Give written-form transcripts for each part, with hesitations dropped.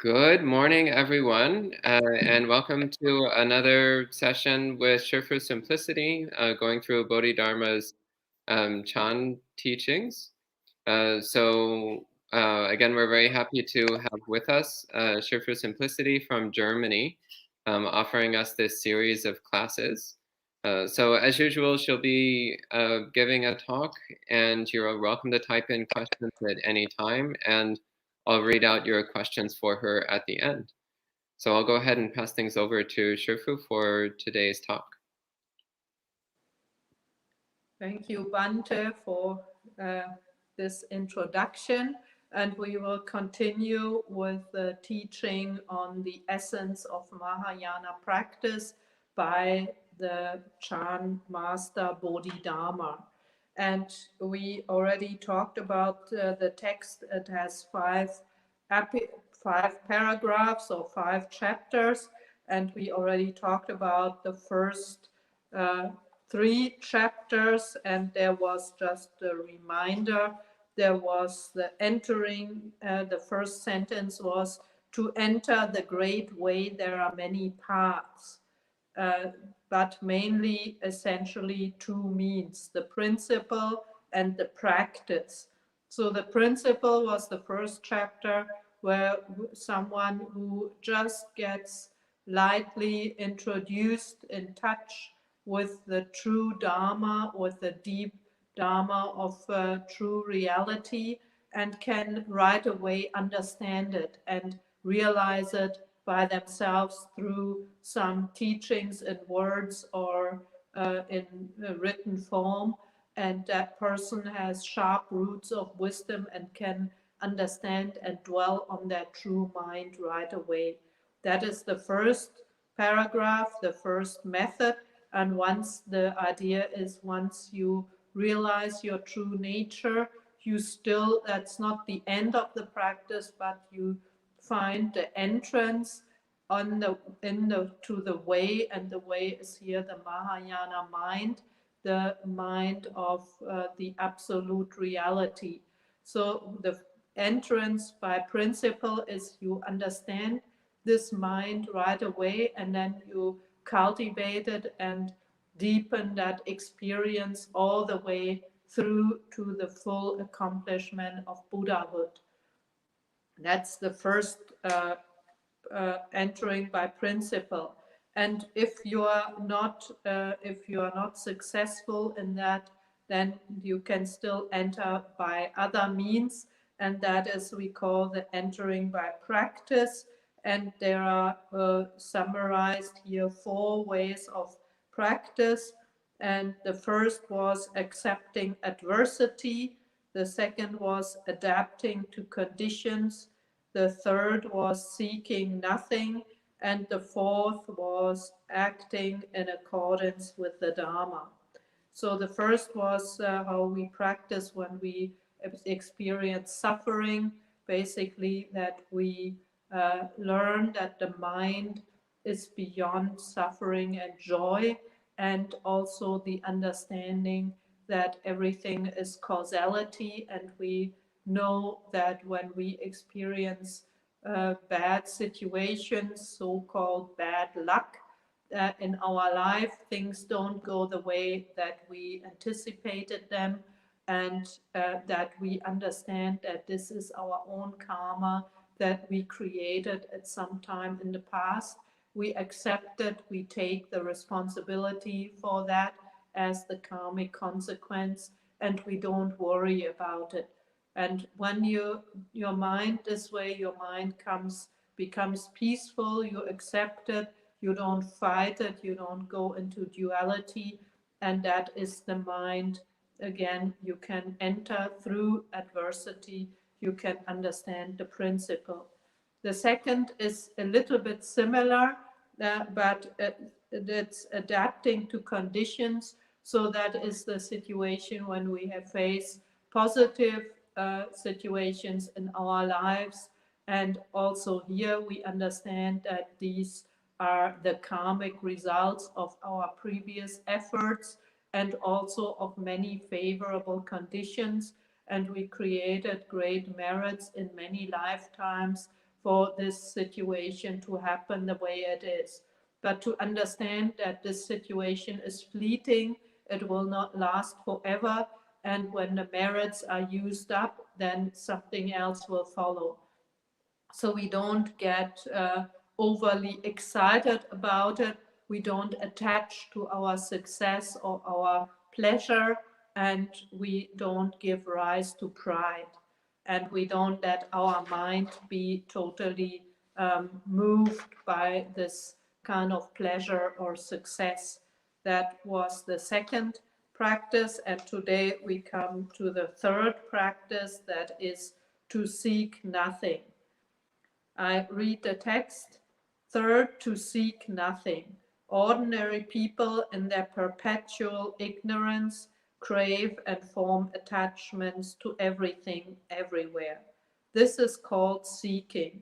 Good morning, everyone, and welcome to another session with Shifu Simplicity, going through Bodhidharma's Chan teachings. Again, we're very happy to have with us Shifu Simplicity from Germany, offering us this series of classes. So as usual, she'll be giving a talk, and you're welcome to type in questions at any time, and I'll read out your questions for her at the end. So I'll go ahead and pass things over to Shifu for today's talk. Thank you, Bante, for this introduction. And we will continue with the teaching on the essence of Mahayana practice by the Chan master Bodhidharma. And we already talked about the text. It has five paragraphs or 5 chapters. And we already talked about the first 3 chapters, and there was just a reminder. There was the entering, the first sentence was, to enter the great way there are many paths, but mainly essentially 2 means, the principle and the practice. So the principle was the first chapter, where someone who just gets lightly introduced in touch with the true Dhamma, with the deep Dhamma of true reality, and can right away understand it and realize it by themselves through some teachings in words or in written form. And that person has sharp roots of wisdom and can understand and dwell on that true mind right away. That is the first paragraph, the first method. And once the idea is, once you realize your true nature, you still, that's not the end of the practice, but you find the entrance to the way, and the way is here the Mahayana mind, the mind of the absolute reality. So the entrance by principle is you understand this mind right away, and then you cultivate it and deepen that experience all the way through to the full accomplishment of Buddhahood. That's the first entering by principle. And if you are not successful in that, then you can still enter by other means, and that is, we call the entering by practice. And there are summarized here 4 ways of practice. And the first was accepting adversity. The second was adapting to conditions. The third was seeking nothing. And the fourth was acting in accordance with the Dhamma. So the first was how we practice when we experience suffering, basically that we learn that the mind is beyond suffering and joy, and also the understanding that everything is causality, and we know that when we experience bad situations, so-called bad luck, in our life, things don't go the way that we anticipated them, and that we understand that this is our own karma that we created at some time in the past. We accept it, we take the responsibility for that as the karmic consequence, and we don't worry about it. And when your mind this way, your mind becomes peaceful, you accept it, you don't fight it, you don't go into duality, and that is the mind. Again, you can enter through adversity, you can understand the principle. The second is a little bit similar, but it's adapting to conditions. So that is the situation when we have faced positive situations in our lives. And also here we understand that these are the karmic results of our previous efforts and also of many favorable conditions. And we created great merits in many lifetimes for this situation to happen the way it is. But to understand that this situation is fleeting, it will not last forever, and when the merits are used up, then something else will follow. So we don't get overly excited about it. We don't attach to our success or our pleasure, and we don't give rise to pride. And we don't let our mind be totally moved by this kind of pleasure or success. That was the second practice. And today we come to the third practice, that is to seek nothing. I read the text. Third, to seek nothing. Ordinary people in their perpetual ignorance crave and form attachments to everything, everywhere. This is called seeking.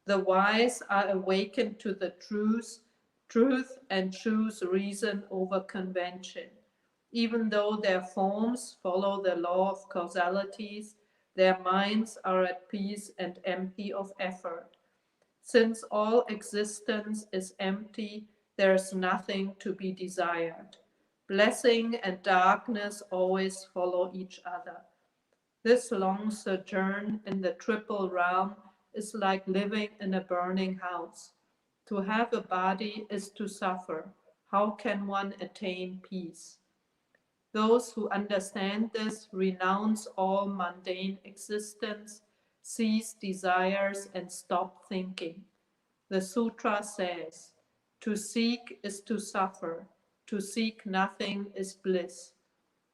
The wise are awakened to the truth and choose reason over convention. Even though their forms follow the law of causalities, their minds are at peace and empty of effort. Since all existence is empty, there is nothing to be desired. Blessing and darkness always follow each other. This long sojourn in the triple realm is like living in a burning house. To have a body is to suffer. How can one attain peace? Those who understand this renounce all mundane existence, cease desires, and stop thinking. The sutra says, to seek is to suffer, to seek nothing is bliss.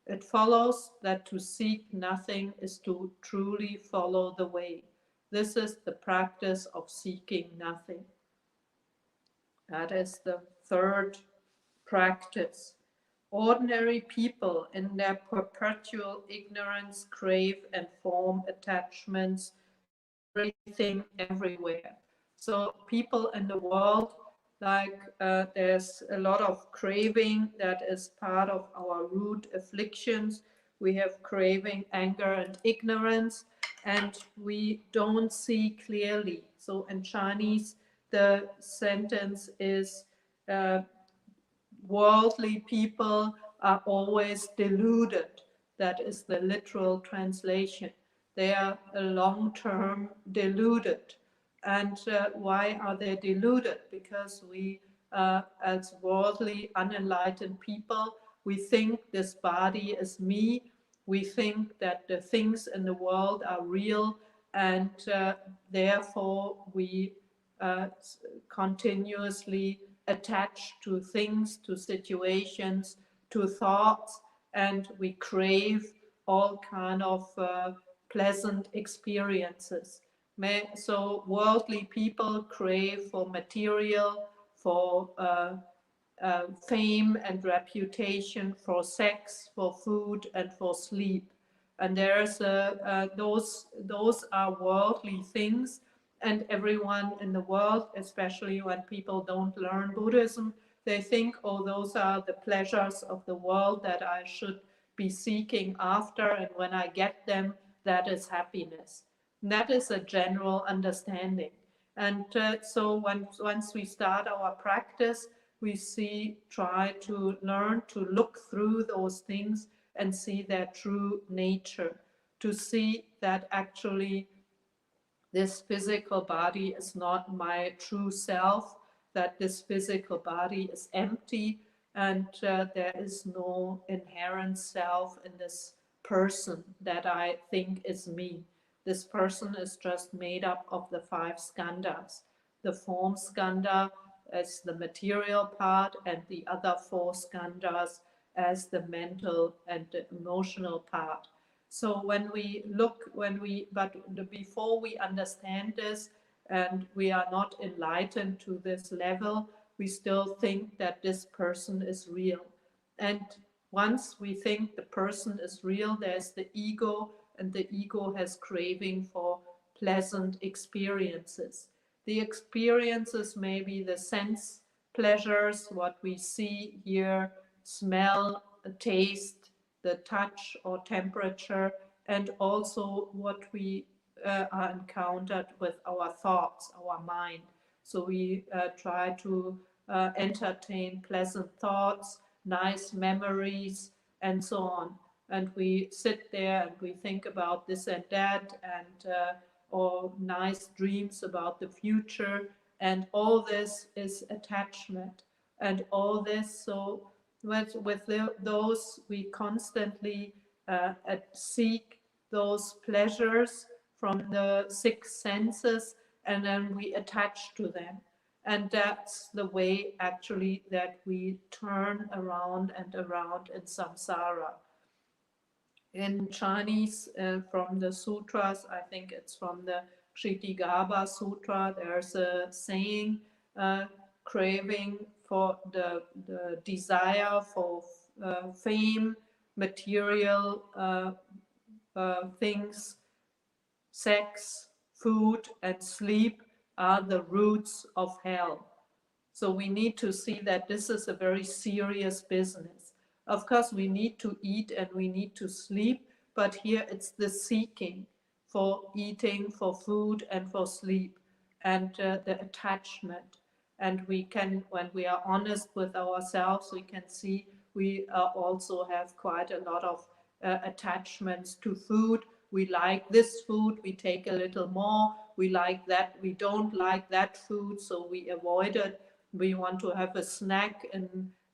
It follows that to seek nothing is to truly follow the way. This is the practice of seeking nothing. That is the third practice. Ordinary people in their perpetual ignorance crave and form attachments to everything, everywhere. So people in the world, like there's a lot of craving that is part of our root afflictions. We have craving, anger, and ignorance, and we don't see clearly. So in Chinese, the sentence is, worldly people are always deluded. That is the literal translation. They are long-term deluded. And why are they deluded? Because we, as worldly, unenlightened people, we think this body is me. We think that the things in the world are real, and therefore we continuously attached to things, to situations, to thoughts, and we crave all kind of pleasant experiences. So worldly people crave for material, for fame and reputation, for sex, for food, and for sleep. And there's those are worldly things. And everyone in the world, especially when people don't learn Buddhism, they think, oh, those are the pleasures of the world that I should be seeking after, and when I get them, that is happiness. And that is a general understanding. And so once we start our practice, we try to learn to look through those things and see their true nature, to see that actually this physical body is not my true self, that this physical body is empty, and there is no inherent self in this person that I think is me. This person is just made up of the 5 skandhas. The form skandha as the material part, and the other 4 skandhas as the mental and the emotional part. So but before we understand this, and we are not enlightened to this level, we still think that this person is real. And once we think the person is real, there's the ego, and the ego has craving for pleasant experiences. The experiences may be the sense pleasures, what we see, hear, smell, taste, the touch or temperature, and also what we are encountered with our thoughts, our mind. So we try to entertain pleasant thoughts, nice memories, and so on. And we sit there and we think about this and that, and or nice dreams about the future, and all this is attachment, and all this. So with those we constantly seek those pleasures from the six senses, and then we attach to them. And that's the way actually that we turn around and around in samsara. In Chinese, from the sutras, I think it's from the Kshitigarbha Sutra, there's a saying, craving for the desire for fame, material things, sex, food, and sleep are the roots of hell. So we need to see that this is a very serious business. Of course, we need to eat and we need to sleep, but here it's the seeking for eating, for food, and for sleep, and the attachment. And we can, when we are honest with ourselves, we can see we also have quite a lot of attachments to food. We like this food, we take a little more. We like that, we don't like that food, so we avoid it. We want to have a snack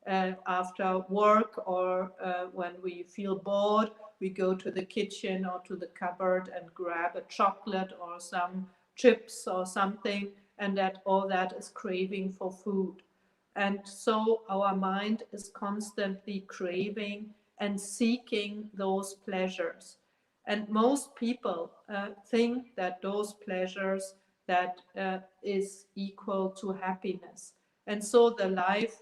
after work, or when we feel bored, we go to the kitchen or to the cupboard and grab a chocolate or some chips or something, and that all that is craving for food. And so our mind is constantly craving and seeking those pleasures. And most people think that those pleasures that is equal to happiness. And so the life,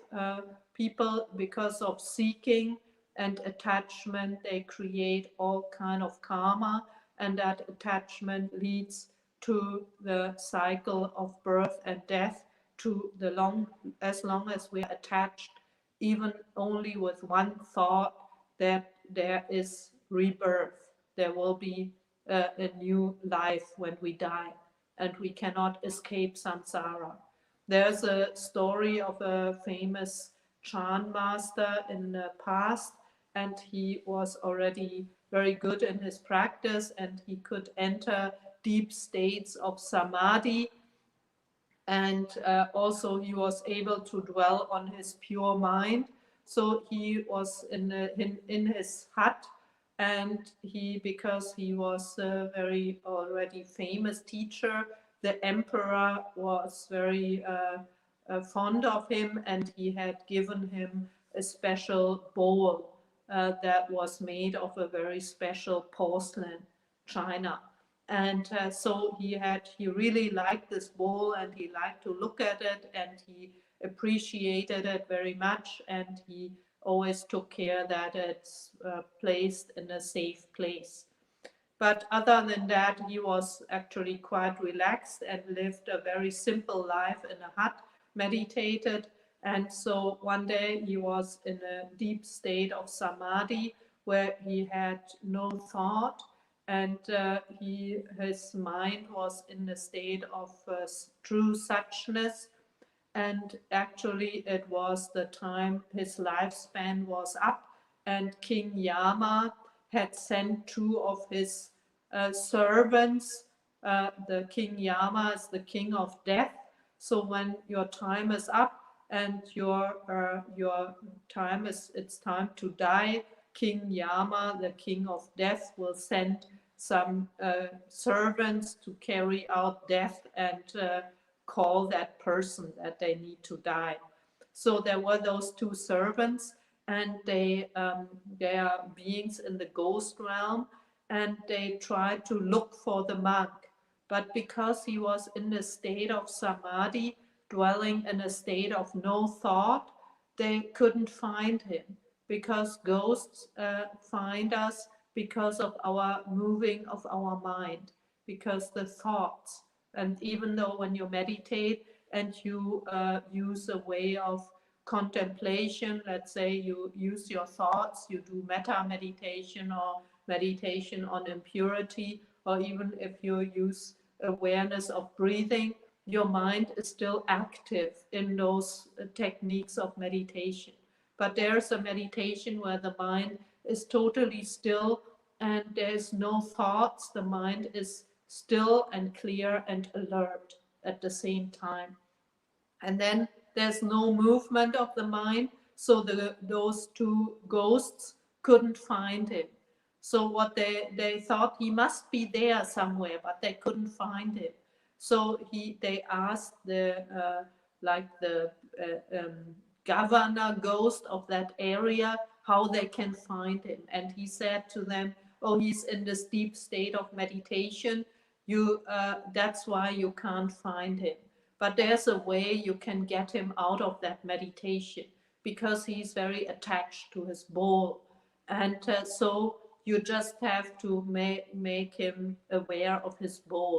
people, because of seeking and attachment, they create all kind of karma, and that attachment leads to the cycle of birth and death, to the as long as we are attached, even only with one thought that there is rebirth. There will be a new life when we die, and we cannot escape samsara. There's a story of a famous Chan master in the past, and he was already very good in his practice, and he could enter deep states of samadhi, and also he was able to dwell on his pure mind. So he was in his hut, and because he was a very already famous teacher, the emperor was very fond of him, and he had given him a special bowl that was made of a very special porcelain china. And so he really liked this bowl, and he liked to look at it, and he appreciated it very much, and he always took care that it's placed in a safe place. But other than that, he was actually quite relaxed and lived a very simple life in a hut, meditated. And so one day he was in a deep state of samadhi where he had no thought, and his mind was in a state of true suchness. And actually it was the time his lifespan was up, and King Yama had sent two of his servants. The King Yama is the king of death. So when your time is up and your time is, it's time to die, King Yama, the king of death, will send some servants to carry out death and call that person that they need to die. So there were those two servants, and they are beings in the ghost realm, and they tried to look for the monk. But because he was in a state of samadhi, dwelling in a state of no thought, they couldn't find him, because ghosts find us because of our moving of our mind, because the thoughts. And even though when you meditate and you use a way of contemplation, let's say you use your thoughts, you do metta meditation or meditation on impurity, or even if you use awareness of breathing, your mind is still active in those techniques of meditation. But there's a meditation where the mind is totally still and there's no thoughts. The mind is still and clear and alert at the same time. And then there's no movement of the mind, so those two ghosts couldn't find him. So what they thought he must be there somewhere, but they couldn't find him. So they asked the governor ghost of that area how they can find him, and he said to them, "Oh, he's in this deep state of meditation. That's why you can't find him. But there's a way you can get him out of that meditation, because he's very attached to his bowl, and so you just have to make him aware of his bowl."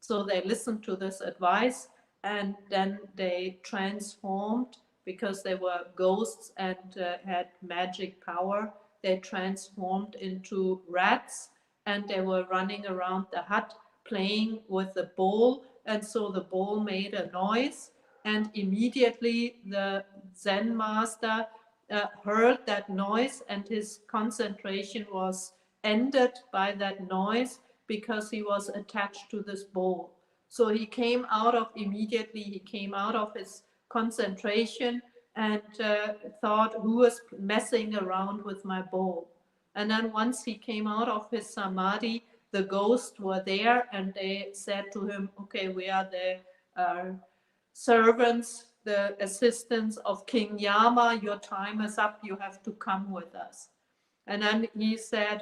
So they listened to this advice, and then they transformed, because they were ghosts and had magic power. They transformed into rats, and they were running around the hut playing with the bowl, and so the bowl made a noise, and immediately the Zen master heard that noise, and his concentration was ended by that noise, because he was attached to this bowl. So he came out of his concentration and thought, who is messing around with my bowl? And then once he came out of his samadhi, the ghosts were there, and they said to him, okay, we are the servants, the assistants of King Yama. Your time is up. You have to come with us. And then he said,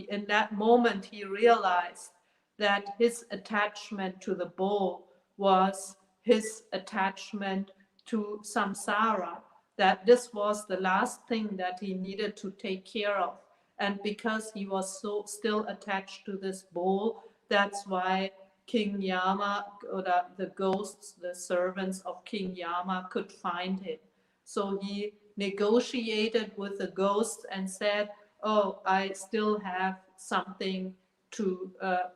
in that moment, he realized that his attachment to the bowl was his attachment to samsara, that this was the last thing that he needed to take care of. And because he was so still attached to this bowl, that's why King Yama, or the ghosts, the servants of King Yama, could find him. So he negotiated with the ghosts and said, oh, I still have something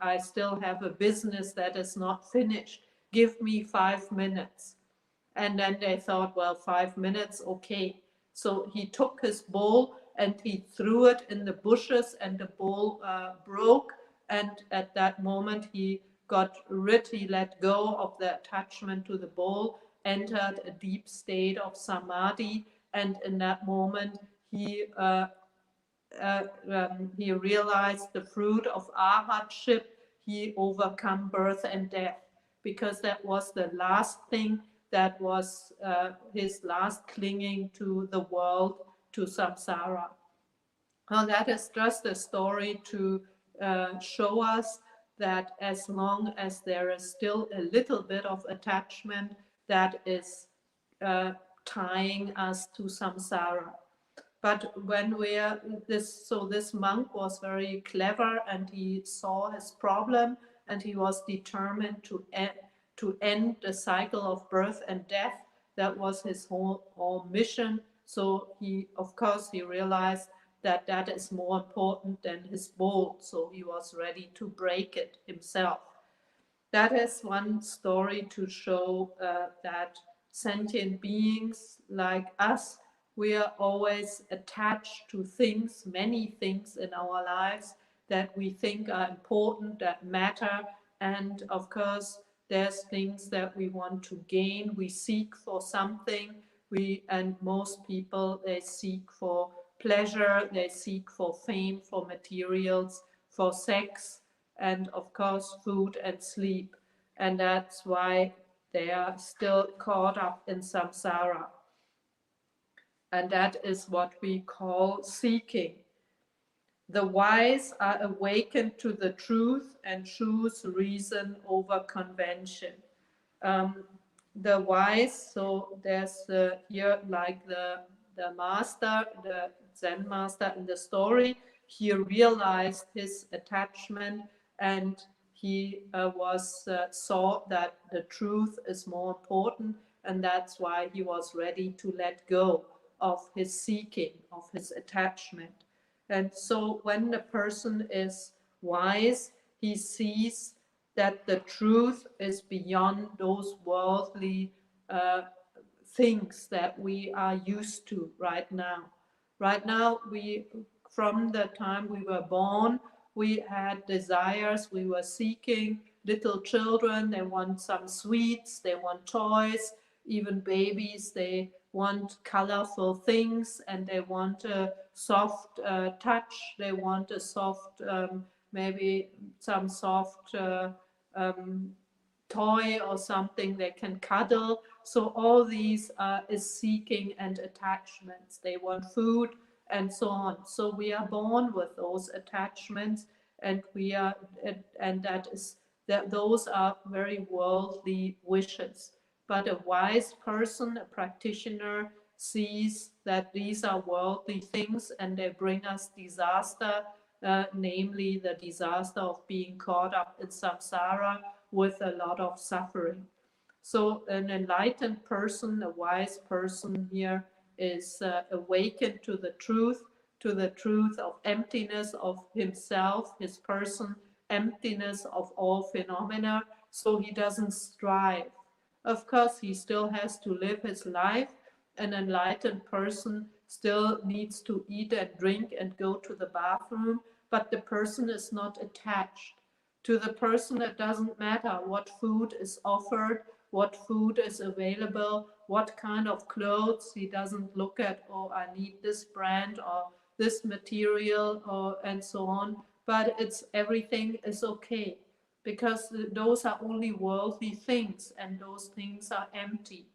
I still have a business that is not finished. Give me 5 minutes. And then they thought, well, 5 minutes, okay. So he took his bowl and he threw it in the bushes, and the bowl broke. And at that moment, he let go of the attachment to the bowl, entered a deep state of samadhi. And in that moment, he realized the fruit of arhatship. He overcome birth and death, because that was the last thing, that was his last clinging to the world, to samsara. Well, that is just a story to show us that as long as there is still a little bit of attachment, that is tying us to samsara. But when this monk was very clever, and he saw his problem, and he was determined to end the cycle of birth and death. That was his whole mission. So he realized that that is more important than his bowl. So he was ready to break it himself. That is one story to show that sentient beings like us, we are always attached to things, many things in our lives that we think are important, that matter. And of course, there's things that we want to gain. We seek for something. And most people, they seek for pleasure, they seek for fame, for materials, for sex, and of course, food and sleep. And that's why they are still caught up in samsara. And that is what we call seeking. The wise are awakened to the truth and choose reason over convention. The wise, so there's here like the master, the Zen master in the story, he realized his attachment, and he saw that the truth is more important, and that's why he was ready to let go of his seeking, of his attachment. And so when the person is wise, He sees that the truth is beyond those worldly uh, things that we are used to right now. Right now, from the time we were born, we had desires, we were seeking. Little children, they want some sweets, they want toys. Even babies, they want colorful things, and they want a soft touch. They want a soft, maybe some soft um, toy or something they can cuddle. So all these is seeking and attachments. They want food and so on. So we are born with those attachments, and we are, and that is that those are very worldly wishes. But a wise person, a practitioner, sees that these are worldly things and they bring us disaster, namely the disaster of being caught up in samsara with a lot of suffering. So an enlightened person, a wise person here, is awakened to the truth of emptiness of himself, his person, emptiness of all phenomena. So he doesn't strive. Of course, he still has to live his life. An enlightened person still needs to eat and drink and go to the bathroom, but the person is not attached. To the person, it doesn't matter what food is offered, what food is available, what kind of clothes. He doesn't look at, oh, I need this brand or this material or and so on. But it's everything is okay, because those are only worldly things, and those things are empty.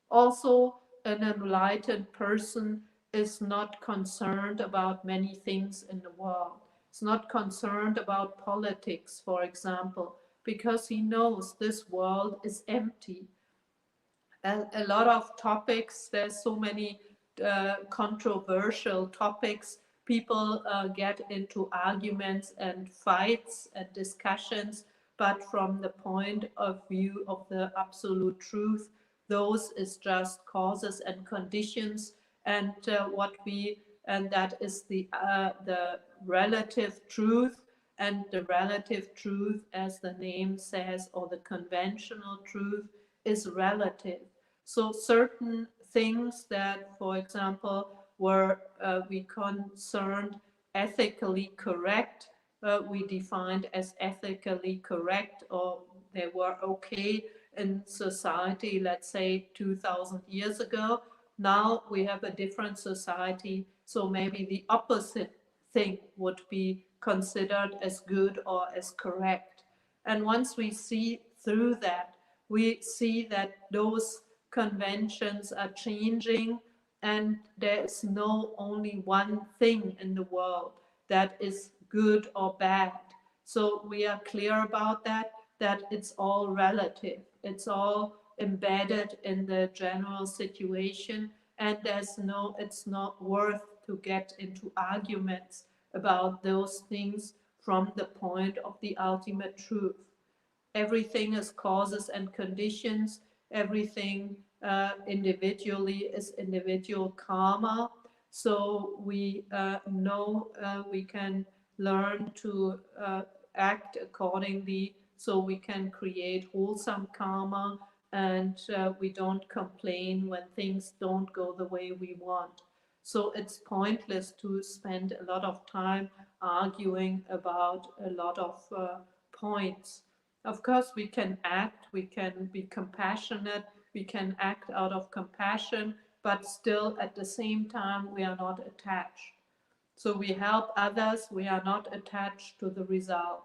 Also, an enlightened person is not concerned about many things in the world. It's not concerned about politics, for example, because he knows this world is empty. A lot of topics, there's so many controversial topics. People get into arguments and fights and discussions, but from the point of view of the absolute truth, those is just causes and conditions, and that is the relative truth. And the relative truth, as the name says, or the conventional truth, is relative. So certain things that, for example, were we concerned ethically correct, we defined as ethically correct, or they were okay in society, let's say 2000 years ago. Now we have a different society, so maybe the opposite thing would be considered as good or as correct. And once we see through that, we see that those conventions are changing, and there is no only one thing in the world that is good or bad. So we are clear about that, that it's all relative. It's all embedded in the general situation, and it's not worth to get into arguments about those things from the point of the ultimate truth. Everything is causes and conditions. Everything individually is individual karma. So we know we can learn to act accordingly, so we can create wholesome karma, and we don't complain when things don't go the way we want. So it's pointless to spend a lot of time arguing about a lot of points. Of course, we can act, we can be compassionate, we can act out of compassion, but still at the same time, we are not attached. So we help others, we are not attached to the result.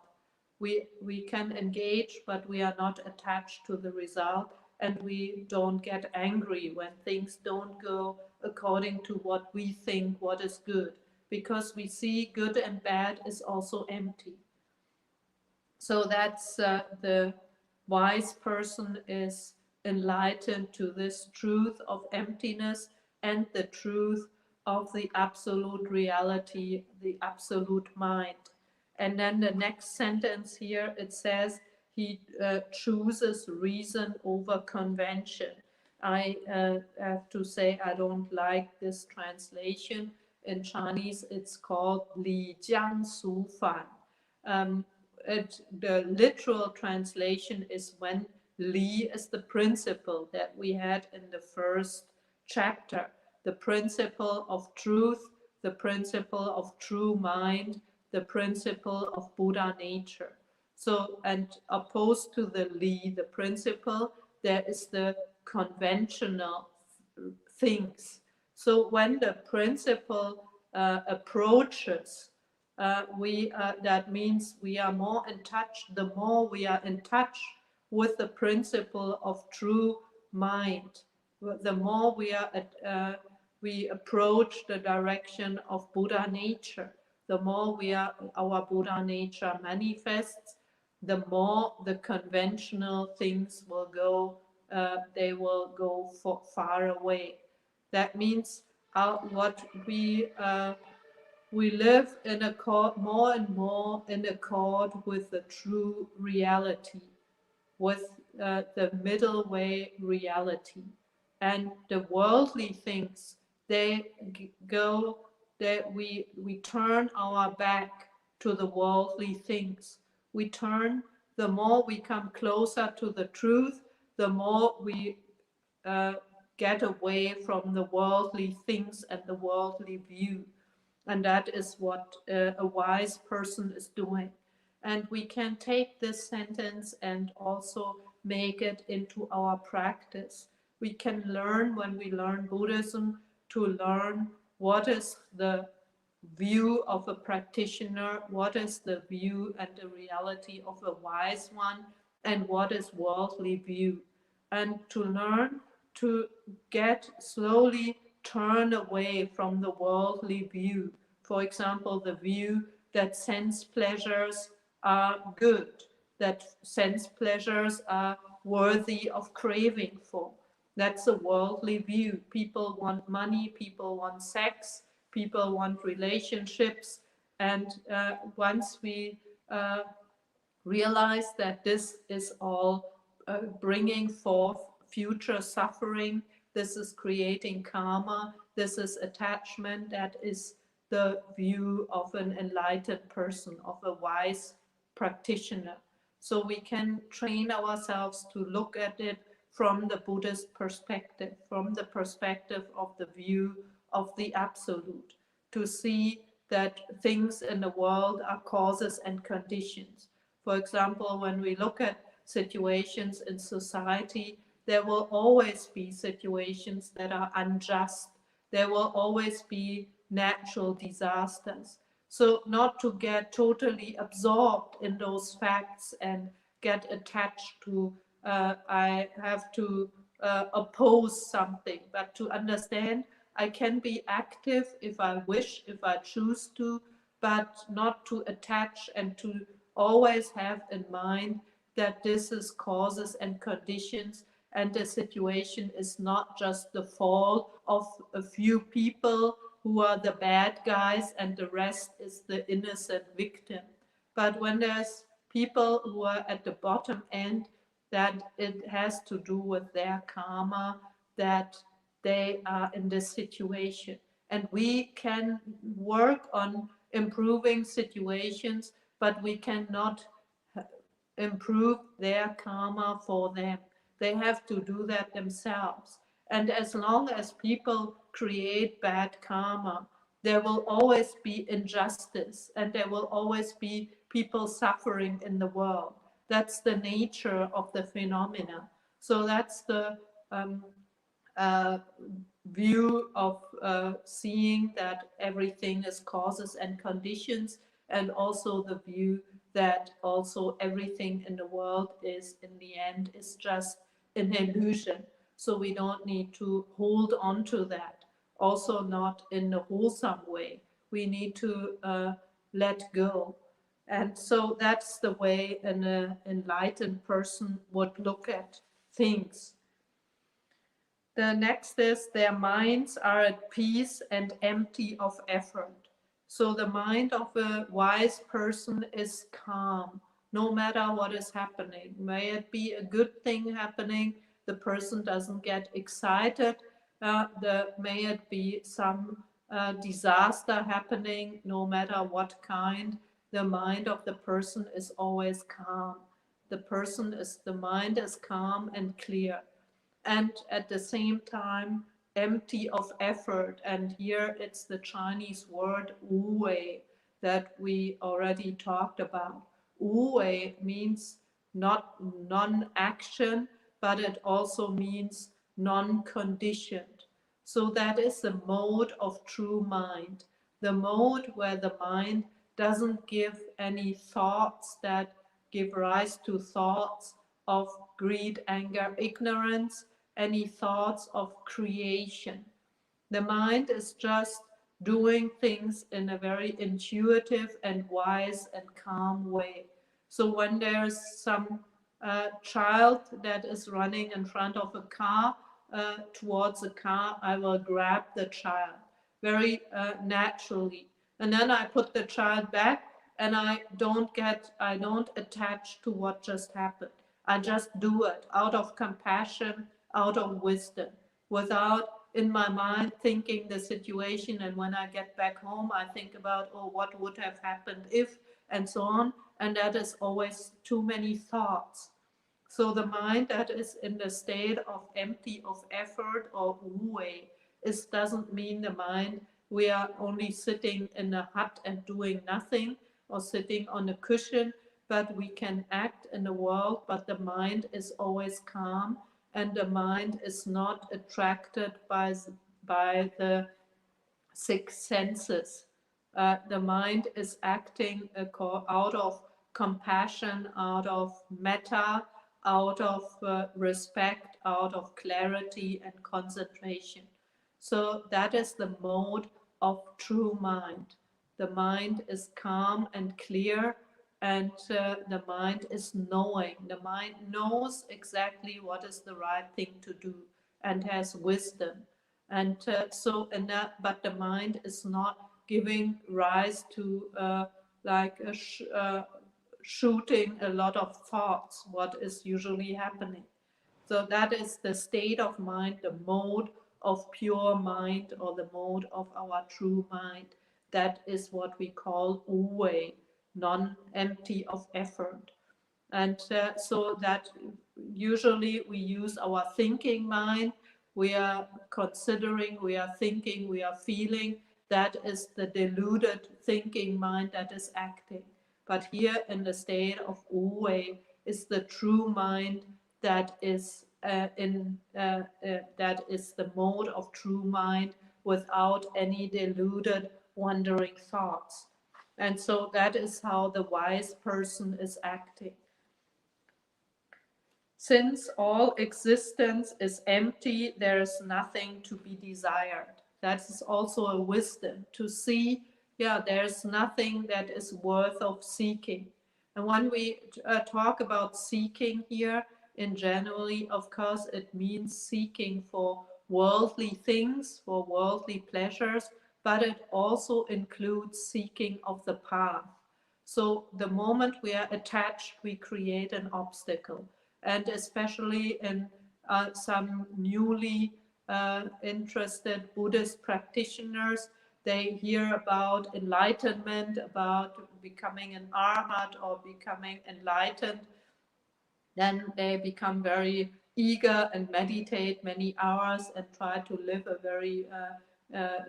We can engage, but we are not attached to the result, and we don't get angry when things don't go according to what we think what is good, because we see good and bad is also empty. So that's the wise person is enlightened to this truth of emptiness and the truth of the absolute reality, the absolute mind. And then the next sentence here, it says, he chooses reason over convention. I have to say I don't like this translation. In Chinese, it's called Li Jiang Su Fan. the literal translation is when Li is the principle that we had in the first chapter, the principle of truth, the principle of true mind, the principle of Buddha nature. So, and opposed to the Li, the principle, there is the conventional things. So when the principle approaches, that means we are more in touch. The more we are in touch with the principle of true mind, the more we approach the direction of Buddha nature. The more our Buddha nature manifests, the more the conventional things will go. They will go far away. That means what we live in accord, more and more in accord with the true reality, with the middle way reality. And the worldly things, they go, that we turn our back to the worldly things. We turn, the more we come closer to the truth, the more we get away from the worldly things and the worldly view. And that is what a wise person is doing. And we can take this sentence and also make it into our practice. We can learn, when we learn Buddhism, to learn what is the view of a practitioner, what is the view and the reality of a wise one, and what is worldly view. And to learn to get slowly turn away from the worldly view. For example, the view that sense pleasures are good, that sense pleasures are worthy of craving for. That's a worldly view. People want money, people want sex, people want relationships. And once we realize that this is all bringing forth future suffering, this is creating karma, this is attachment, that is the view of an enlightened person, of a wise practitioner. So we can train ourselves to look at it from the Buddhist perspective, from the perspective of the view of the Absolute, to see that things in the world are causes and conditions. For example, when we look at situations in society, there will always be situations that are unjust. There will always be natural disasters. So not to get totally absorbed in those facts and get attached to, I have to oppose something, but to understand I can be active if I wish, if I choose to, but not to attach and to always have in mind that this is causes and conditions, and the situation is not just the fault of a few people who are the bad guys and the rest is the innocent victim. But when there's people who are at the bottom end, that it has to do with their karma, that they are in this situation. And we can work on improving situations, but we cannot improve their karma for them. They have to do that themselves. And as long as people create bad karma, there will always be injustice and there will always be people suffering in the world. That's the nature of the phenomena. So that's the view of seeing that everything is causes and conditions, and also the view that also everything in the world is, in the end, is just an illusion. So we don't need to hold on to that, also not in a wholesome way. We need to let go. And so that's the way an enlightened person would look at things. The next is their minds are at peace and empty of effort. So the mind of a wise person is calm, no matter what is happening. May it be a good thing happening, the person doesn't get excited. May it be some disaster happening, no matter what kind. the mind of the person is always calm. The mind is calm and clear, and at the same time empty of effort. And here it's the Chinese word wu wei that we already talked about. Wu wei means not non-action, but it also means non-conditioned. So that is the mode of true mind, the mode where the mind doesn't give any thoughts that give rise to thoughts of greed, anger, ignorance, any thoughts of creation. The mind is just doing things in a very intuitive and wise and calm way. So when there's some child that is running in front of a car, towards a car, I will grab the child very naturally. And then I put the child back, and I don't attach to what just happened. I just do it out of compassion, out of wisdom, without in my mind thinking the situation. And when I get back home, I think about, oh, what would have happened if, and so on. And that is always too many thoughts. So the mind that is in the state of empty of effort or wu wei doesn't mean the mind we are only sitting in a hut and doing nothing, or sitting on a cushion, but we can act in the world, but the mind is always calm, and the mind is not attracted by the six senses. The mind is acting out of compassion, out of metta, out of respect, out of clarity and concentration. So that is the mode of true mind. The mind is calm and clear, and the mind is knowing. The mind knows exactly what is the right thing to do and has wisdom. And but the mind is not giving rise to shooting a lot of thoughts, what is usually happening. So that is the state of mind, the mode of pure mind, or the mode of our true mind. That is what we call wu wei, non-empty of effort. And so that usually we use our thinking mind. We are considering, we are thinking, we are feeling. That is the deluded thinking mind that is acting. But here in the state of wu wei is the true mind that is that is the mode of true mind without any deluded wandering thoughts. And so that is how the wise person is acting. Since all existence is empty, there is nothing to be desired. That is also a wisdom, to see, there's nothing that is worth of seeking. And when we talk about seeking here in generally, of course, it means seeking for worldly things, for worldly pleasures, but it also includes seeking of the path. So the moment we are attached, we create an obstacle. And especially in some newly interested Buddhist practitioners, they hear about enlightenment, about becoming an arhat or becoming enlightened. Then they become very eager and meditate many hours and try to live a very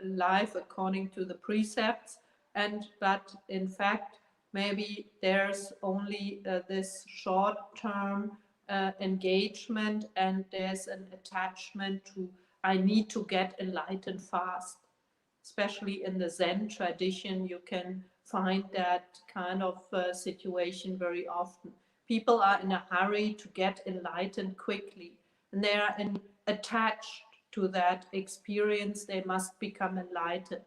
life according to the precepts. But in fact, maybe there's only this short-term engagement, and there's an attachment to, I need to get enlightened fast. Especially in the Zen tradition, you can find that kind of situation very often. People are in a hurry to get enlightened quickly, and they are attached to that experience. They must become enlightened.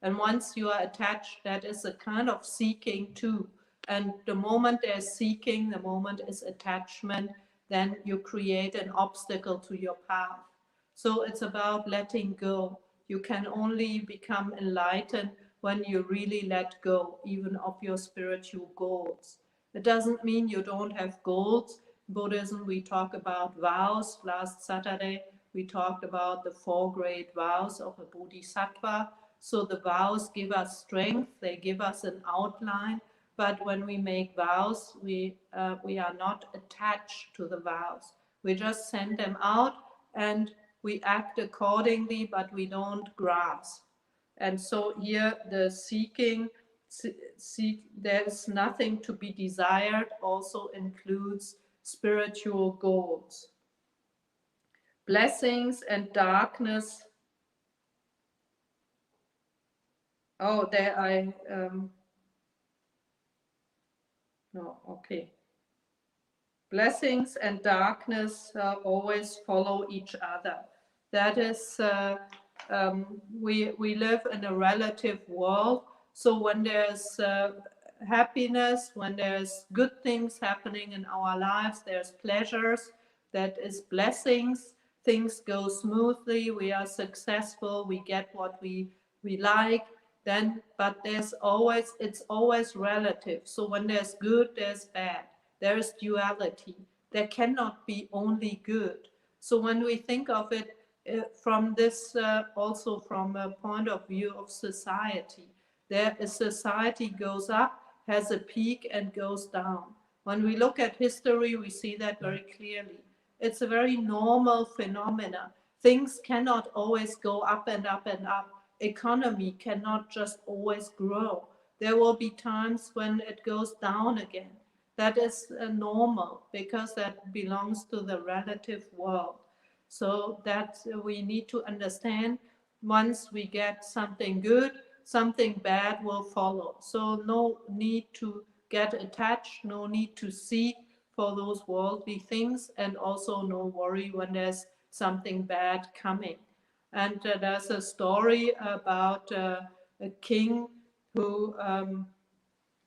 And once you are attached, that is a kind of seeking too. And the moment there's seeking, the moment is attachment, then you create an obstacle to your path. So it's about letting go. You can only become enlightened when you really let go, even of your spiritual goals. It doesn't mean you don't have goals. In Buddhism, we talk about vows. Last Saturday, we talked about the 4 great vows of a Bodhisattva. So the vows give us strength. They give us an outline. But when we make vows, we are not attached to the vows. We just send them out and we act accordingly, but we don't grasp. And so here the seeking, there's nothing to be desired, also includes spiritual goals. Blessings and darkness. Oh, there no, okay. Blessings and darkness always follow each other. That is, we live in a relative world. So when there's happiness, when there's good things happening in our lives, there's pleasures, that is blessings. Things go smoothly, we are successful, we get what we like. Then, but it's always relative. So when there's good, there's bad. There is duality. There cannot be only good. So when we think of it from this, also from a point of view of society, there a society goes up, has a peak and goes down. When we look at history, we see that very clearly. It's a very normal phenomena. Things cannot always go up and up and up. Economy cannot just always grow. There will be times when it goes down again. That is normal because that belongs to the relative world. So that we need to understand, once we get something good, something bad will follow. So no need to get attached, no need to seek for those worldly things, and also no worry when there's something bad coming. And there's a story about a king who,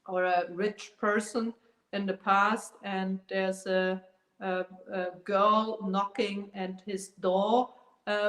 or a rich person in the past, and there's a girl knocking at his door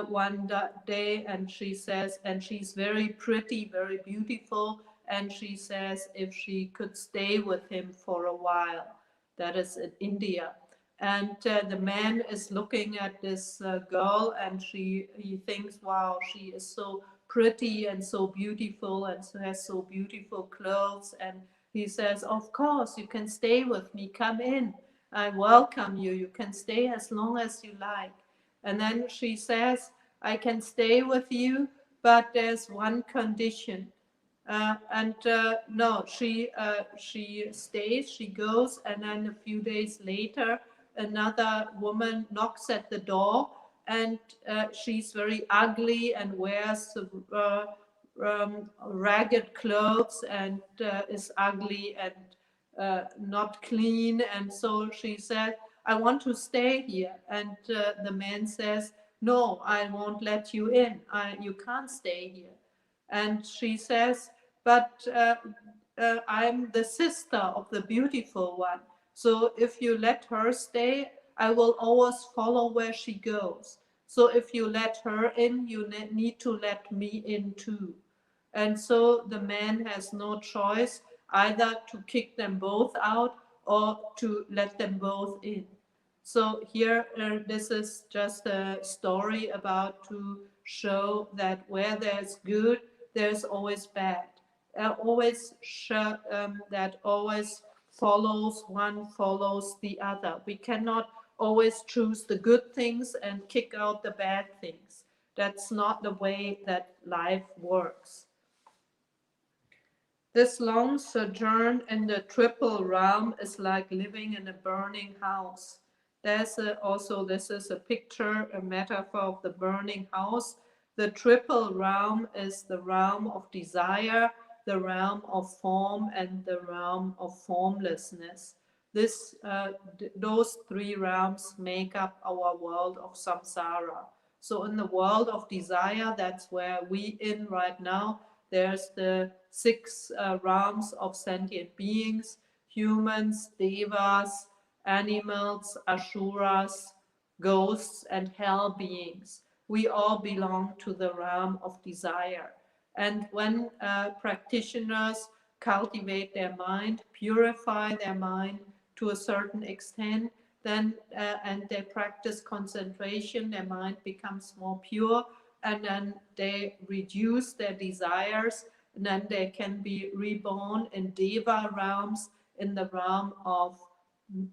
one day, and she says, and she's very pretty, very beautiful, and she says if she could stay with him for a while. That is in India. And the man is looking at this girl, and he thinks, wow, she is so pretty and so beautiful and has so beautiful clothes. And he says, of course, you can stay with me. Come in. I welcome you. You can stay as long as you like. And then she says, I can stay with you, but there's one condition. No, she stays, she goes, and then a few days later, another woman knocks at the door, and she's very ugly and wears ragged clothes and is ugly and not clean. And so she said, I want to stay here. And the man says, no, I won't let you in. You can't stay here. And she says, but I'm the sister of the beautiful one. So if you let her stay, I will always follow where she goes. So if you let her in, you need to let me in too. And so the man has no choice either to kick them both out or to let them both in. So here, this is just a story about to show that where there's good, there's always bad. That always follows, one follows the other. We cannot always choose the good things and kick out the bad things. That's not the way that life works. This long sojourn in the triple realm is like living in a burning house. There's also, this is a picture, a metaphor of the burning house. The triple realm is the realm of desire, the realm of form, and the realm of formlessness. Those three realms make up our world of samsara. So in the world of desire, that's where we in right now. There's the six realms of sentient beings: humans, devas, animals, asuras, ghosts, and hell beings. We all belong to the realm of desire. And when practitioners cultivate their mind, purify their mind to a certain extent, then and they practice concentration, their mind becomes more pure, and then they reduce their desires, and then they can be reborn in Deva realms, in the realm of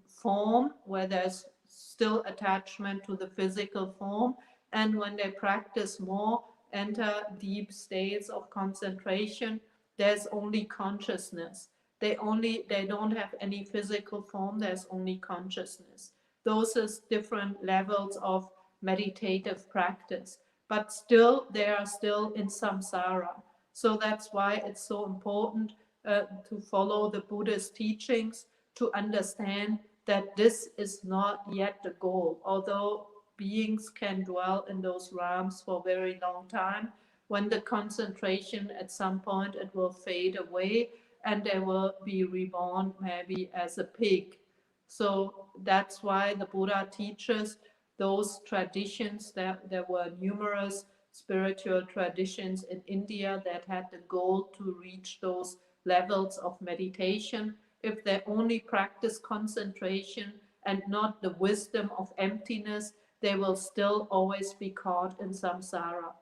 form, where there's still attachment to the physical form. And when they practice more, enter deep states of concentration, there's only consciousness. They don't have any physical form, there's only consciousness. Those are different levels of meditative practice, but still they are still in samsara. So that's why it's so important to follow the Buddhist teachings, to understand that this is not yet the goal. Although beings can dwell in those realms for a very long time, when the concentration at some point it will fade away and they will be reborn maybe as a pig. So that's why the Buddha teaches those traditions. That there were numerous spiritual traditions in India that had the goal to reach those levels of meditation. If they only practice concentration and not the wisdom of emptiness, they will still always be caught in samsara.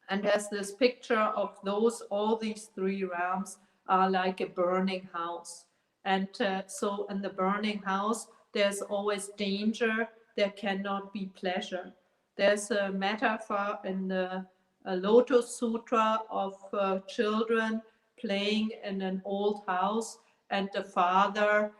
And there's this picture of all these three realms are like a burning house. And so in the burning house, there's always danger, there cannot be pleasure. There's a metaphor in the Lotus Sutra of children playing in an old house, and the father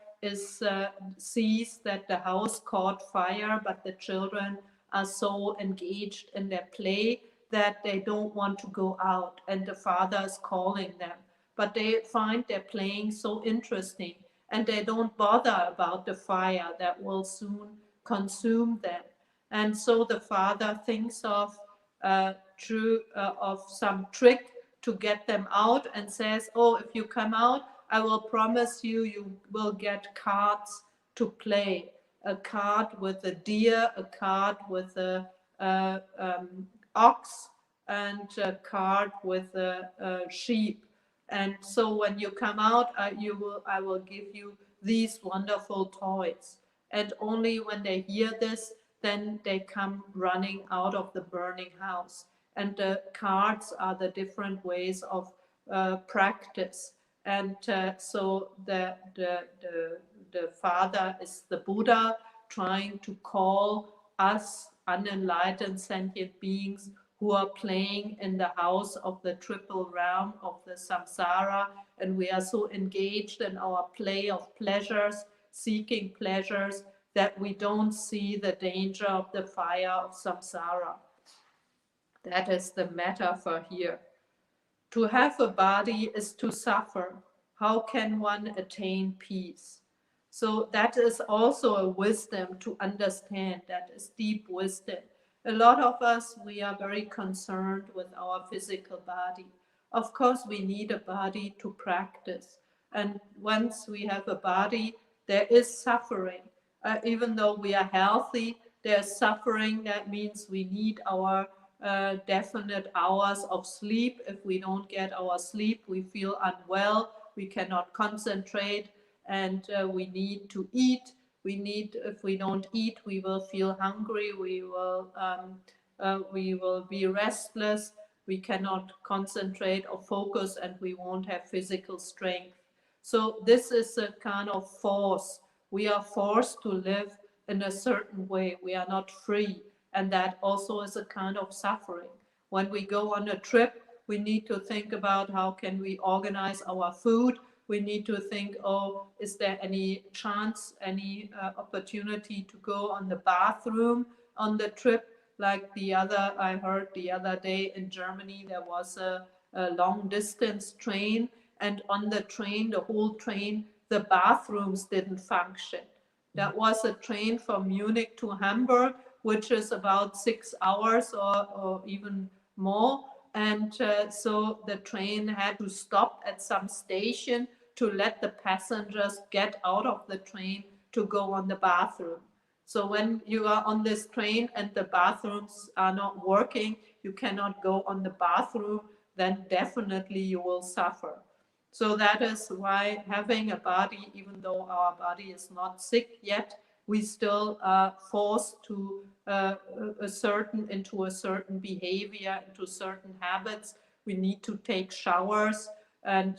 sees that the house caught fire, but the children are so engaged in their play that they don't want to go out, and the father is calling them. But they find their playing so interesting, and they don't bother about the fire that will soon consume them. And so the father thinks of some trick to get them out, and says, "Oh, if you come out, I will promise you, you will get cards to play. A card with a deer, a card with a ox, and a card with a sheep. And so when you come out, I will give you these wonderful toys." And only when they hear this, then they come running out of the burning house. And the cards are the different ways of practice. And so the father is the Buddha, trying to call us unenlightened sentient beings who are playing in the house of the triple realm of the samsara, and we are so engaged in our play of pleasures, seeking pleasures, that we don't see the danger of the fire of samsara. That is the metaphor here. To have a body is to suffer. How can one attain peace? So that is also a wisdom to understand. That is deep wisdom. A lot of us, we are very concerned with our physical body. Of course, we need a body to practice. And once we have a body, there is suffering. Even though we are healthy, there's suffering. That means we need our definite hours of sleep. If we don't get our sleep, we feel unwell, we cannot concentrate, and we need to eat. If we don't eat, we will feel hungry, we will be restless, we cannot concentrate or focus, and we won't have physical strength. So this is a kind of force. We are forced to live in a certain way. We are not free. And that also is a kind of suffering. When we go on a trip, we need to think about how can we organize our food. We need to think, oh, is there any chance, any opportunity to go on the bathroom on the trip? Like I heard the other day in Germany, there was a long distance train, and on the train, the whole train, the bathrooms didn't function. That was a train from Munich to Hamburg, which is about 6 hours or even more. And so the train had to stop at some station to let the passengers get out of the train to go on the bathroom. So when you are on this train and the bathrooms are not working, you cannot go on the bathroom, then definitely you will suffer. So that is why having a body, even though our body is not sick yet, we still are forced to into a certain behavior, into certain habits. we need to take showers, and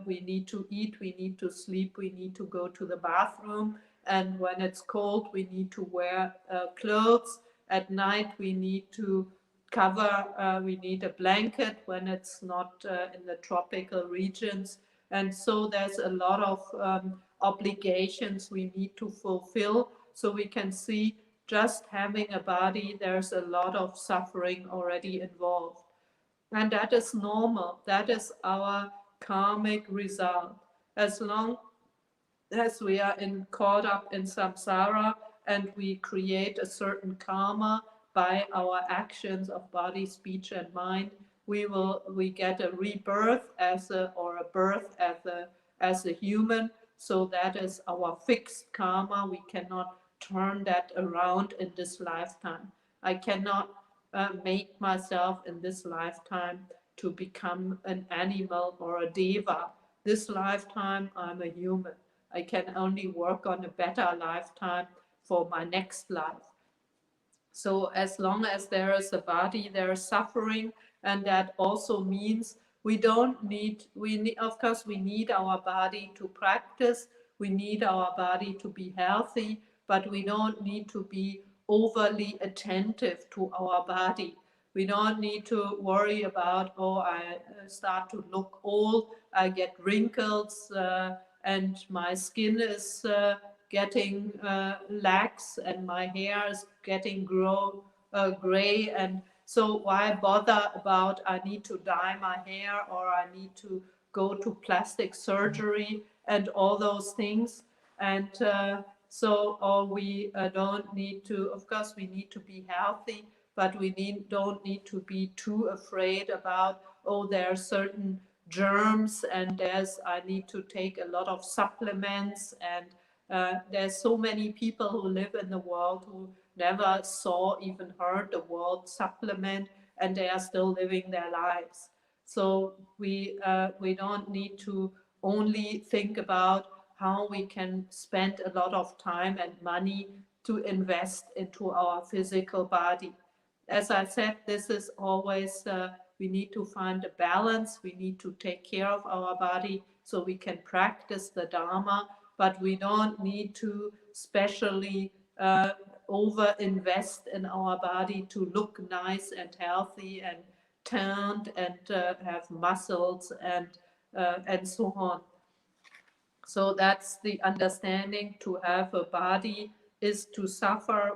we need to eat, we need to sleep, we need to go to the bathroom. And when it's cold, we need to wear clothes. At night, we need to cover, we need a blanket when it's not in the tropical regions. And so there's a lot of obligations we need to fulfill. So we can see just having a body, there's a lot of suffering already involved. And that is normal. That is our karmic result. As long as we are caught up in samsara and we create a certain karma by our actions of body, speech, and mind, we get a rebirth or a birth as a human. So that is our fixed karma. We cannot turn that around in this lifetime. I cannot make myself in this lifetime to become an animal or a deva. This lifetime, I'm a human. I can only work on a better lifetime for my next life. So as long as there is a body, there is suffering, and that also means we need, of course, we need our body to practice, we need our body to be healthy, but we don't need to be overly attentive to our body. We don't need to worry about, oh, I start to look old, I get wrinkles, and my skin is getting lax, and my hair is getting gray. And so why bother about I need to dye my hair or I need to go to plastic surgery and all those things. And or we don't need to, of course we need to be healthy, but we don't need to be too afraid about, oh, there are certain germs and I need to take a lot of supplements. And there's so many people who live in the world who never saw, even heard the word supplement, and they are still living their lives. So we don't need to only think about how we can spend a lot of time and money to invest into our physical body. As I said, this is always, we need to find a balance. We need to take care of our body so we can practice the Dharma, but we don't need to specially over invest in our body to look nice and healthy and tanned and have muscles and so on. So that's the understanding. To have a body is to suffer.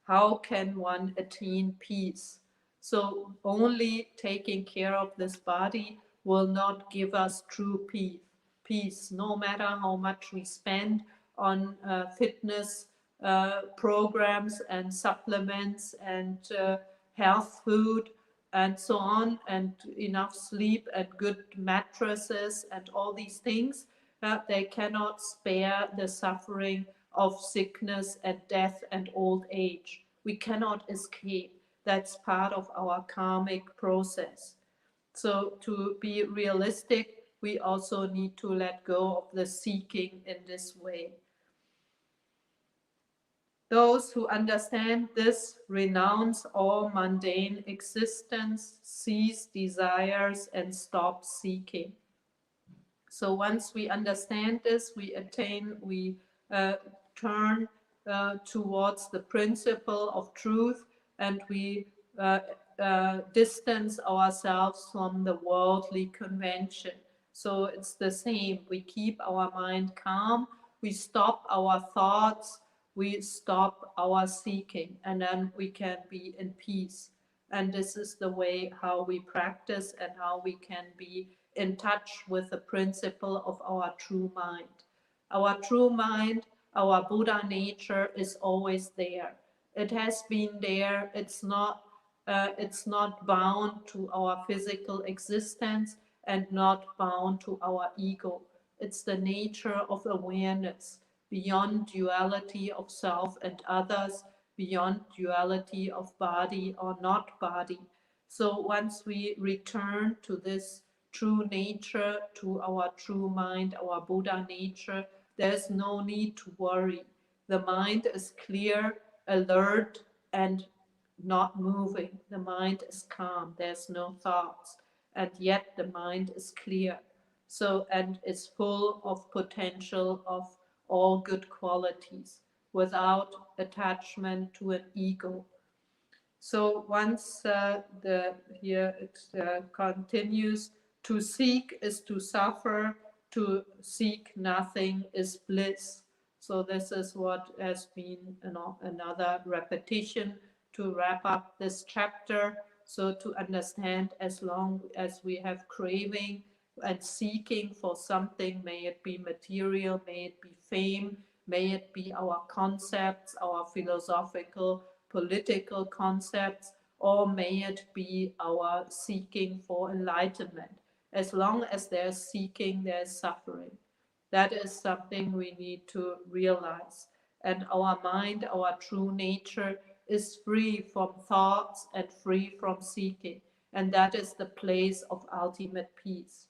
How can one attain peace? So only taking care of this body will not give us true peace, no matter how much we spend on fitness programs and supplements and health food and so on, and enough sleep and good mattresses and all these things. They cannot spare the suffering of sickness and death and old age. We cannot escape. That's part of our karmic process. So to be realistic, we also need to let go of the seeking in this way. Those who understand this renounce all mundane existence, cease desires, and stop seeking. So once we understand this, we turn towards the principle of truth, and we distance ourselves from the worldly convention. So it's the same. We keep our mind calm, we stop our thoughts, we stop our seeking, and then we can be in peace. And this is the way how we practice and how we can be in touch with the principle of our true mind. Our true mind, our Buddha nature is always there. It has been there. It's not bound to our physical existence and not bound to our ego. It's the nature of awareness, beyond duality of self and others, beyond duality of body or not body. So once we return to this true nature, to our true mind, our Buddha nature, there's no need to worry. The mind is clear, alert, and not moving. The mind is calm. There's no thoughts. And yet the mind is clear. So, and it's full of potential of all good qualities without attachment to an ego. So once here it continues, to seek is to suffer, to seek nothing is bliss. So this is what has been another repetition to wrap up this chapter. So to understand, as long as we have craving and seeking for something, may it be material, may it be fame, may it be our concepts, our philosophical, political concepts, or may it be our seeking for enlightenment. As long as there's seeking, there's suffering. That is something we need to realize. And our mind, our true nature, is free from thoughts and free from seeking. And that is the place of ultimate peace.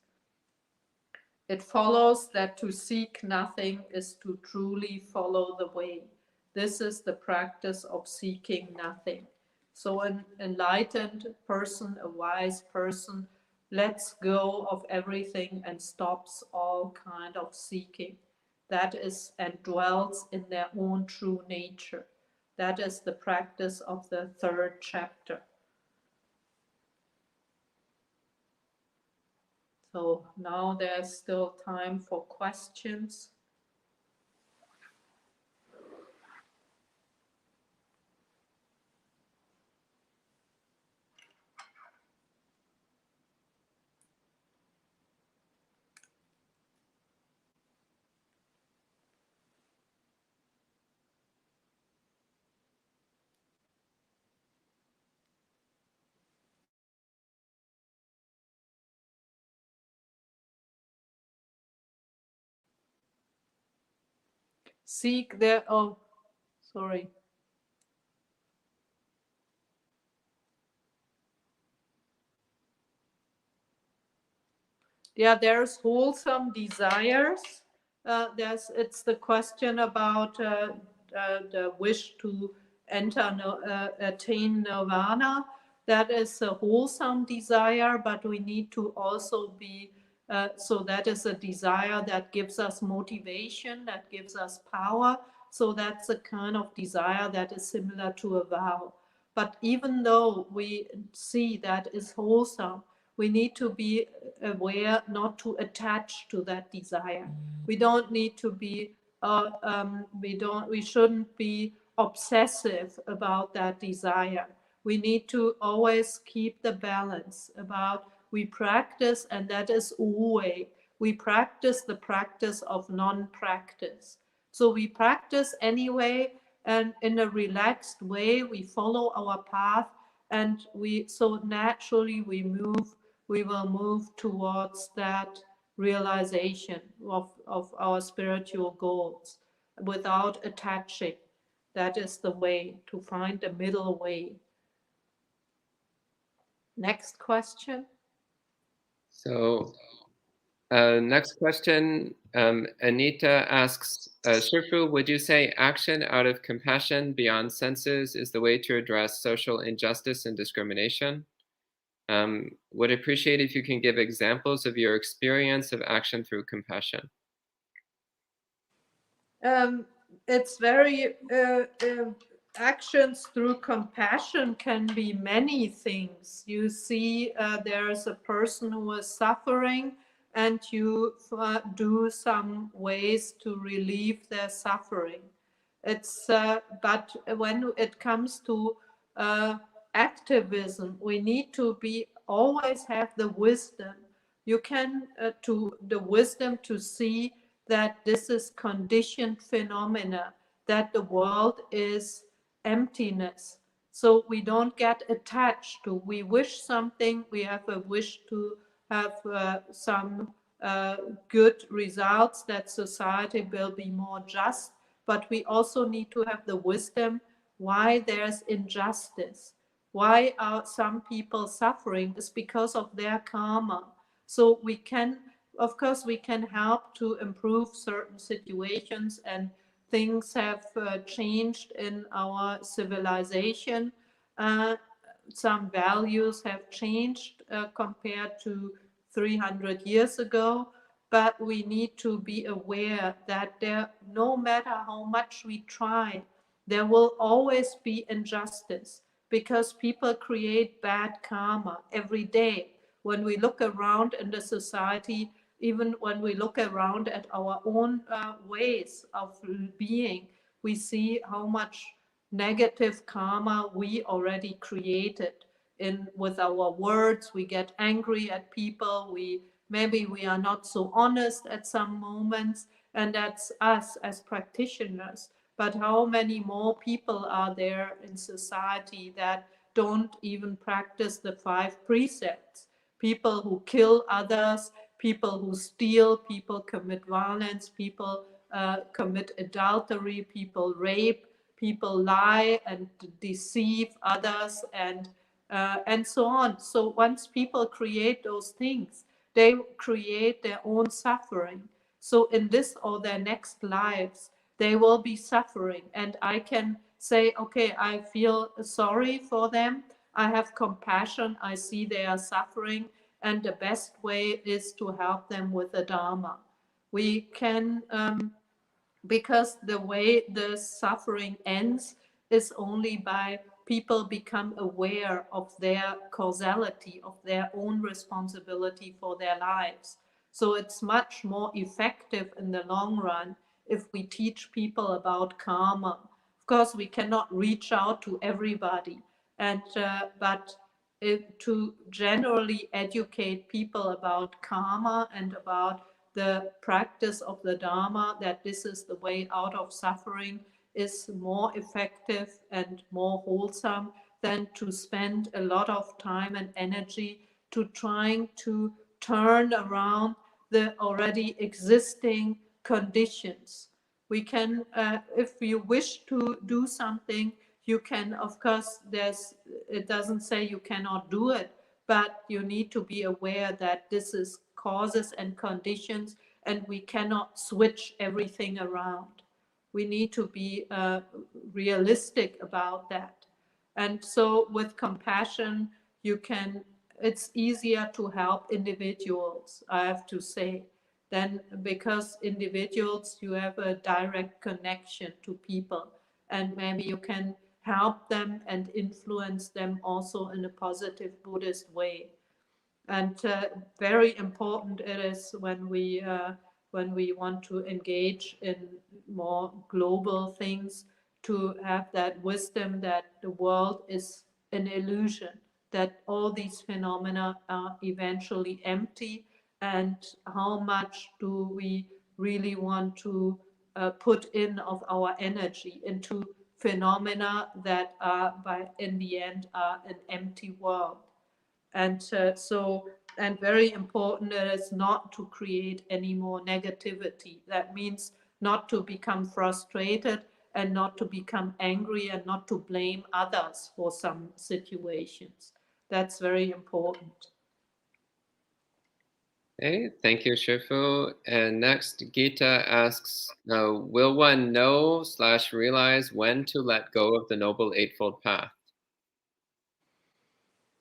It follows that to seek nothing is to truly follow the way. This is the practice of seeking nothing. So an enlightened person, a wise person, lets go of everything and stops all kind of seeking. That is, and dwells in their own true nature. That is the practice of the third chapter. So now there's still time for questions. Seek their, oh, sorry. Yeah, there's wholesome desires. It's the question about the wish to attain nirvana. That is a wholesome desire, but we need to also be, so that is a desire that gives us motivation, that gives us power. So that's a kind of desire that is similar to a vow. But even though we see that is wholesome, we need to be aware not to attach to that desire. We don't need to be, we shouldn't be obsessive about that desire. We need to always keep the balance about we practice, and that is Wu-Wei. We practice the practice of non-practice. So we practice anyway, and in a relaxed way, we follow our path, and so naturally we will move towards that realization of our spiritual goals without attaching. That is the way, to find a middle way. Next question. So next question, Anita asks, Shifu, would you say action out of compassion beyond senses is the way to address social injustice and discrimination? Would appreciate if you can give examples of your experience of action through compassion. It's very, actions through compassion can be many things. You see, there's a person who is suffering, and you do some ways to relieve their suffering. It's, but when it comes to activism, we need to always have the wisdom. You can, the wisdom to see that this is conditioned phenomena, that the world is emptiness. So we don't get attached to, we wish something, we have a wish to have some good results, that society will be more just, but we also need to have the wisdom why there's injustice. Why are some people suffering? It's because of their karma. So we can, of course, we can help to improve certain situations, and things have changed in our civilization. some values have changed compared to 300 years ago, but we need to be aware that no matter how much we try, there will always be injustice because people create bad karma every day. When we look around in the society, even when we look around at our own ways of being, we see how much negative karma we already created with our words. We get angry at people, maybe we are not so honest at some moments, and that's us as practitioners. But how many more people are there in society that don't even practice the 5 precepts? People who kill others, people who steal, people commit violence, people commit adultery, people rape, people lie and deceive others, and so on. So once people create those things, they create their own suffering. So in this or their next lives, they will be suffering. And I can say, okay, I feel sorry for them. I have compassion. I see they are suffering. And the best way is to help them with the Dharma. We can, because the way the suffering ends is only by people become aware of their causality, of their own responsibility for their lives. So it's much more effective in the long run if we teach people about karma. Of course, we cannot reach out to everybody, but to generally educate people about karma and about the practice of the Dharma, that this is the way out of suffering, is more effective and more wholesome than to spend a lot of time and energy to trying to turn around the already existing conditions. We can, if you wish to do something, you can, of course, it doesn't say you cannot do it, but you need to be aware that this is causes and conditions, and we cannot switch everything around. We need to be realistic about that. And so with compassion, it's easier to help individuals, I have to say, then because individuals, you have a direct connection to people, and maybe you can help them and influence them also in a positive Buddhist way. And very important it is when we want to engage in more global things, to have that wisdom that the world is an illusion, that all these phenomena are eventually empty, and how much do we really want to put in of our energy into phenomena that are in the end are an empty world. And and very important it is not to create any more negativity. That means not to become frustrated and not to become angry and not to blame others for some situations. That's very important. Okay, thank you, Shifu. And next, Gita asks, will one know/realize when to let go of the Noble Eightfold Path?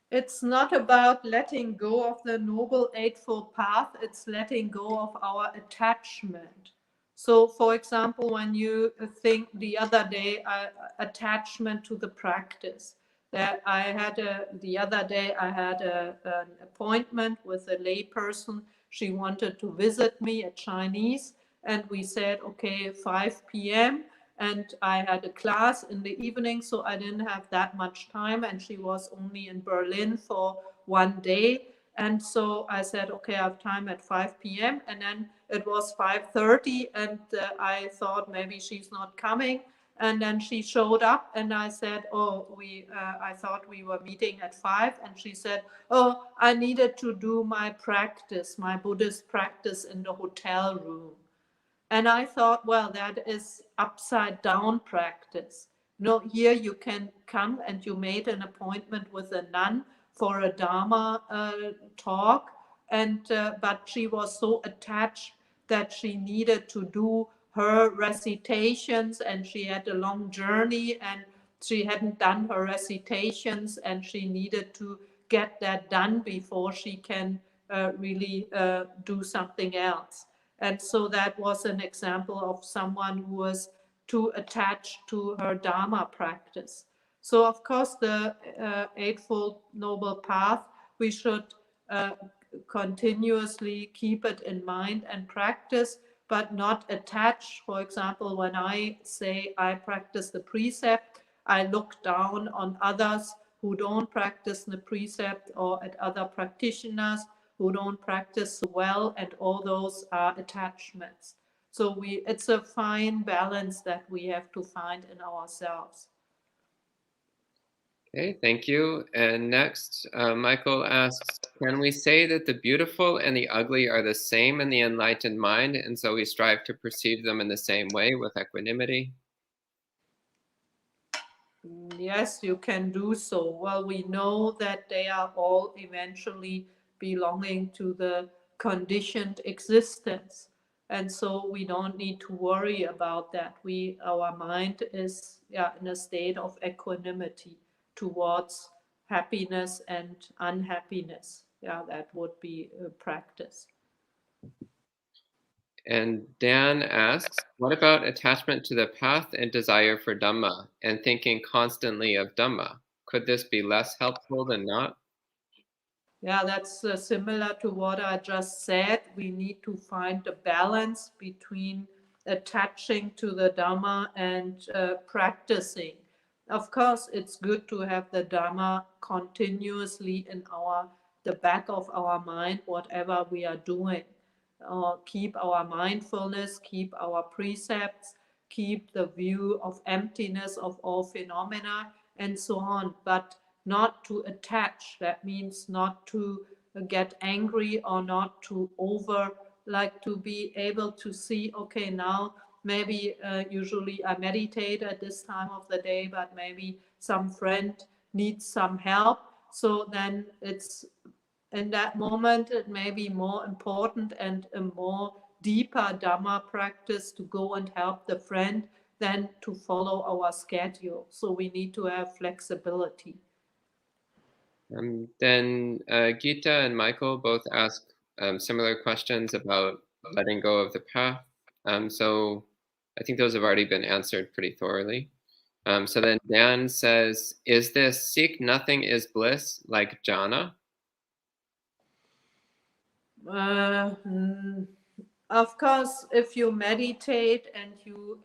It's not about letting go of the Noble Eightfold Path, it's letting go of our attachment. So, for example, when you think the other day, attachment to the practice, that the other day I had an appointment with a lay person. She wanted to visit me, a Chinese, and we said, okay, 5 p.m. And I had a class in the evening, so I didn't have that much time, and she was only in Berlin for 1 day. And so I said, okay, I have time at 5 p.m. And then it was 5:30, and I thought maybe she's not coming. And then she showed up, and I said, oh, I thought we were meeting at 5. And she said, oh, I needed to do my practice, my Buddhist practice in the hotel room. And I thought, well, that is upside down practice. No, here you can come, and you made an appointment with a nun for a Dharma talk, but she was so attached that she needed to do her recitations, and she had a long journey, and she hadn't done her recitations, and she needed to get that done before she can really do something else. And so that was an example of someone who was too attached to her Dharma practice. So, of course, the Eightfold Noble Path, we should continuously keep it in mind and practice, but not attach. For example, when I say I practice the precept, I look down on others who don't practice the precept, or at other practitioners who don't practice well, and all those are attachments. So it's a fine balance that we have to find in ourselves. Okay, thank you. And next, Michael asks, can we say that the beautiful and the ugly are the same in the enlightened mind, and so we strive to perceive them in the same way with equanimity? Yes, you can do so. Well, we know that they are all eventually belonging to the conditioned existence. And so we don't need to worry about that. Our mind is in a state of equanimity towards happiness and unhappiness. Yeah, that would be a practice. And Dan asks, what about attachment to the path and desire for Dhamma and thinking constantly of Dhamma? Could this be less helpful than not? Yeah, that's similar to what I just said. We need to find a balance between attaching to the Dhamma and practicing. Of course, it's good to have the Dhamma continuously in the back of our mind, whatever we are doing. Keep our mindfulness, keep our precepts, keep the view of emptiness of all phenomena, and so on. But not to attach. That means not to get angry, or not to to be able to see, okay, now maybe usually I meditate at this time of the day, but maybe some friend needs some help. So then it's in that moment, it may be more important and a more deeper Dhamma practice to go and help the friend than to follow our schedule. So we need to have flexibility. Then Gita and Michael both ask similar questions about letting go of the path. So I think those have already been answered pretty thoroughly. So then Dan says, is this seek nothing is bliss like jhana? Of course, if you meditate and you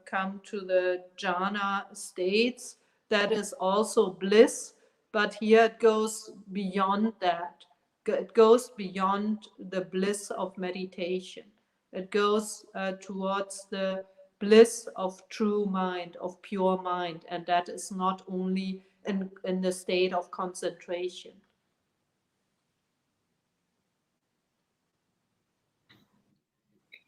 come to the jhana states, that is also bliss. But here it goes beyond that. It goes beyond the bliss of meditation. It goes towards the bliss of true mind, of pure mind, and that is not only in the state of concentration.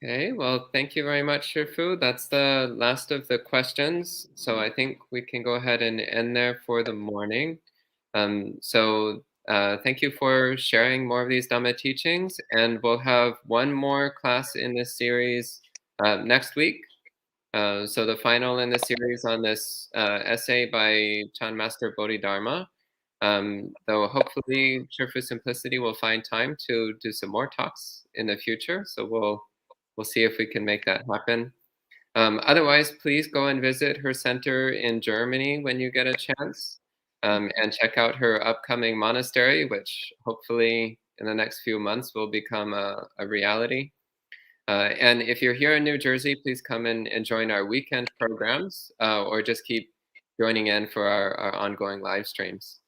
Okay, well, thank you very much, Shifu. That's the last of the questions. So I think we can go ahead and end there for the morning. Thank you for sharing more of these Dhamma teachings. And we'll have one more class in this series next week. So the final in the series on this essay by Chan Master Bodhidharma. Though hopefully Shifu Simplicity will find time to do some more talks in the future. So we'll see if we can make that happen. Otherwise, please go and visit her center in Germany when you get a chance, and check out her upcoming monastery, which hopefully in the next few months will become a reality. And if you're here in New Jersey, please come and join our weekend programs, or just keep joining in for our ongoing live streams.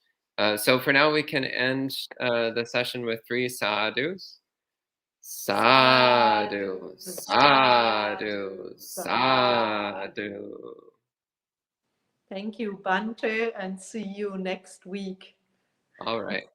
So for now, we can end the session with 3 sadhus. Sadhu, sadhu, sadhu. Thank you, Bante, and see you next week. All right.